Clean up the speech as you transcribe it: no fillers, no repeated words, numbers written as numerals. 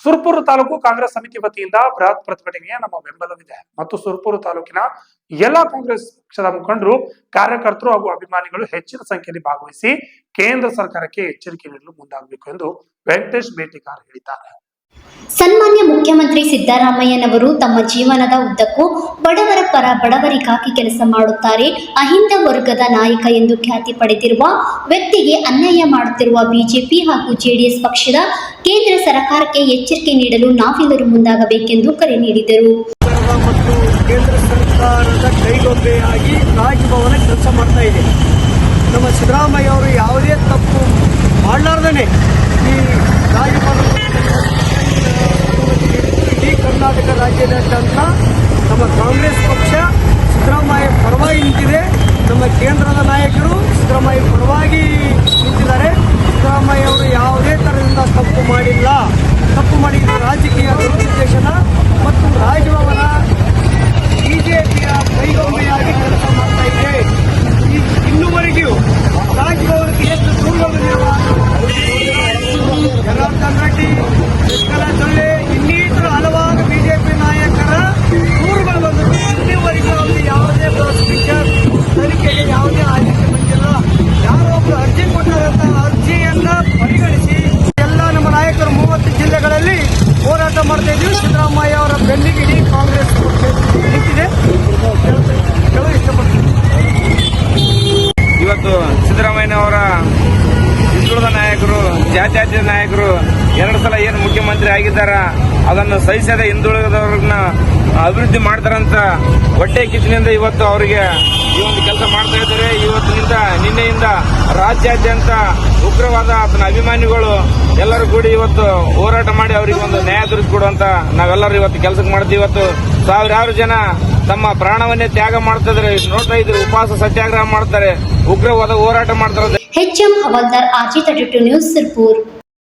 ಸುರಪುರ ತಾಲೂಕು ಕಾಂಗ್ರೆಸ್ ಸಮಿತಿ ವತಿಯಿಂದ ಬೃಹತ್ ಪ್ರತಿಭಟನೆಗೆ ನಮ್ಮ ಬೆಂಬಲವಿದೆ ಮತ್ತು ಸುರಪುರ ತಾಲೂಕಿನ ಎಲ್ಲಾ ಕಾಂಗ್ರೆಸ್ ಪಕ್ಷದ ಮುಖಂಡರು, ಕಾರ್ಯಕರ್ತರು ಹಾಗೂ ಅಭಿಮಾನಿಗಳು ಹೆಚ್ಚಿನ ಸಂಖ್ಯೆಯಲ್ಲಿ ಭಾಗವಹಿಸಿ ಕೇಂದ್ರ ಸರ್ಕಾರಕ್ಕೆ ಎಚ್ಚರಿಕೆ ನೀಡಲು ಮುಂದಾಗಬೇಕು ಎಂದು ವೆಂಕಟೇಶ್ ಬೇಟೆಗಾರ್ ಹೇಳಿದ್ದಾರೆ. ಸನ್ಮಾನ್ಯ ಮುಖ್ಯಮಂತ್ರಿ ಸಿದ್ದರಾಮಯ್ಯನವರು ತಮ್ಮ ಜೀವನದ ಉದ್ದಕ್ಕೂ ಬಡವರ ಪರ ಬಡವರಿಗಾಗಿ ಕೆಲಸ ಮಾಡುತ್ತಾರೆ. ಅಹಿಂದ ವರ್ಗದ ನಾಯಕ ಎಂದು ಖ್ಯಾತಿ ಪಡೆದಿರುವ ವ್ಯಕ್ತಿಗೆ ಅನ್ಯಾಯ ಮಾಡುತ್ತಿರುವ ಬಿಜೆಪಿ ಹಾಗೂ ಜೆಡಿಎಸ್ ಪಕ್ಷದ ಕೇಂದ್ರ ಸರ್ಕಾರಕ್ಕೆ ಎಚ್ಚರಿಕೆ ನೀಡಲು ನಾವೆಲ್ಲರೂ ಮುಂದಾಗಬೇಕೆಂದು ಕರೆ ನೀಡಿದರು. ಮತ್ತು ಕೇಂದ್ರ ಸರ್ಕಾರದ ಕೈಗೊಂಬೆಯಾಗಿ ರಾಜಭವನ ಕೆಲಸ ಮಾಡ್ತಾ ಇದೆ. ನಮ್ಮ ಸಿದ್ದರಾಮಯ್ಯ ಅವರು ಯಾವುದೇ ತಪ್ಪು ಮಾಡಲಾರ್ದೇ ಈ ರಾಜಭವನ ಇಡೀ ಕರ್ನಾಟಕ ರಾಜ್ಯಾದ್ಯಂತ ನಮ್ಮ ಕಾಂಗ್ರೆಸ್ ಪಕ್ಷ ಸಿದ್ದರಾಮಯ್ಯ ಪರವಾಗಿ ನಿಂತಿದೆ. ನಮ್ಮ ಕೇಂದ್ರದ ನಾಯಕರು ಸಿದ್ದರಾಮಯ್ಯ ಪರವಾಗಿ ನಿಂತಿದ್ದಾರೆ. ಸಿದ್ದರಾಮಯ್ಯ ಅವರು ಯಾವುದೇ ಥರದಿಂದ ತಪ್ಪು ಮಾಡಿಲ್ಲ. ತಪ್ಪು ಮಾಡಿದ ರಾಜಕೀಯ ದುರುದ್ದೇಶನ ಮತ್ತು ರಾಜಭವನ ಬಿಜೆಪಿಯ ಕೈಗೊಂಬೆಯಾಗಿ ಕೆಲಸ ಮಾಡ್ತಾ ಇದೆ. ಇನ್ನುವರೆಗೂ ರಾಜಭವನಕ್ಕೆ ಎಷ್ಟು ದೂರವಿರುವ ಜನಾರ್ದನ್ ರೆಡ್ಡಿ, ಚೊಳ್ಳೆ, ಇನ್ನಿತರ ಹಲವಾರು ಬಿಜೆಪಿ ನಾಯಕರ ದೂರುಗಳು ಬಂದರು. ಇಲ್ಲಿವರೆಗೂ ಅವರು ಯಾವುದೇ ಸ್ಪೀಕರ್ ತನಿಖೆಗೆ ಯಾವುದೇ ಆದೇಶ ಬಂದಿಲ್ಲ. ಯಾರೊಬ್ಬರು ಅರ್ಜಿ ಕೊಟ್ಟರಂತ ಅರ್ಜಿಯನ್ನ ಪರಿಗಣಿಸಿ ಎಲ್ಲ ನಮ್ಮ ನಾಯಕರು 30 ಜಿಲ್ಲೆಗಳಲ್ಲಿ ಹೋರಾಟ ಮಾಡ್ತಾ ಇದ್ದೀವಿ. ಸಿದ್ದರಾಮಯ್ಯ ಅವರ ಬೆನ್ನಿಗೆ ಇಡೀ ಕಾಂಗ್ರೆಸ್ ನಿಂತಿದೆ. ಕೆಲವು ಇಷ್ಟಪಡ್ತೀನಿ. ಇವತ್ತು ಸಿದ್ದರಾಮಯ್ಯನವರ ಹಿಂದುಳಿದ ನಾಯಕರು, ಜಾತ್ಯತೀತ ನಾಯಕರು 2 ಸಲ ಏನು ಮುಖ್ಯಮಂತ್ರಿ ಆಗಿದ್ದಾರ ಅದನ್ನು ಸಹಿಸದೆ ಹಿಂದುಳಿದವ್ರನ್ನ ಅಭಿವೃದ್ಧಿ ಮಾಡ್ತಾರಂತ ಹೊಟ್ಟೆ ಕಿಚ್ಚಿನಿಂದ ಇವತ್ತು ಅವರಿಗೆ ಈ ಒಂದು ಕೆಲಸ ಮಾಡ್ತಾ ಇದ್ದಾರೆ. ನಿನ್ನೆಯಿಂದ ರಾಜ್ಯಾದ್ಯಂತ ಉಗ್ರವಾದ ಆತನ ಅಭಿಮಾನಿಗಳು ಎಲ್ಲರೂ ಕೂಡಿ ಇವತ್ತು ಹೋರಾಟ ಮಾಡಿ ಅವರಿಗೆ ಒಂದು ನ್ಯಾಯ ದೊರಕಿಕೊಡುವಂತ ನಾವೆಲ್ಲರೂ ಇವತ್ತು ಕೆಲಸಕ್ಕೆ ಮಾಡ್ತೀವಿ. ಇವತ್ತು ಸಾವಿರಾರು ಜನ ತಮ್ಮ ಪ್ರಾಣವನ್ನೇ ತ್ಯಾಗ ಮಾಡ್ತಿದ್ದಾರೆ. ನೋಡ್ತಾ ಇದ್ರು, ಉಪವಾಸ ಸತ್ಯಾಗ್ರಹ ಮಾಡ್ತಾರೆ, ಉಗ್ರವಾದ ಹೋರಾಟ ಮಾಡ್ತಾರೆ. HM ಹವಾಲ್ದಾರ್, RG32 ನ್ಯೂಸ್, ಸುರಪುರ.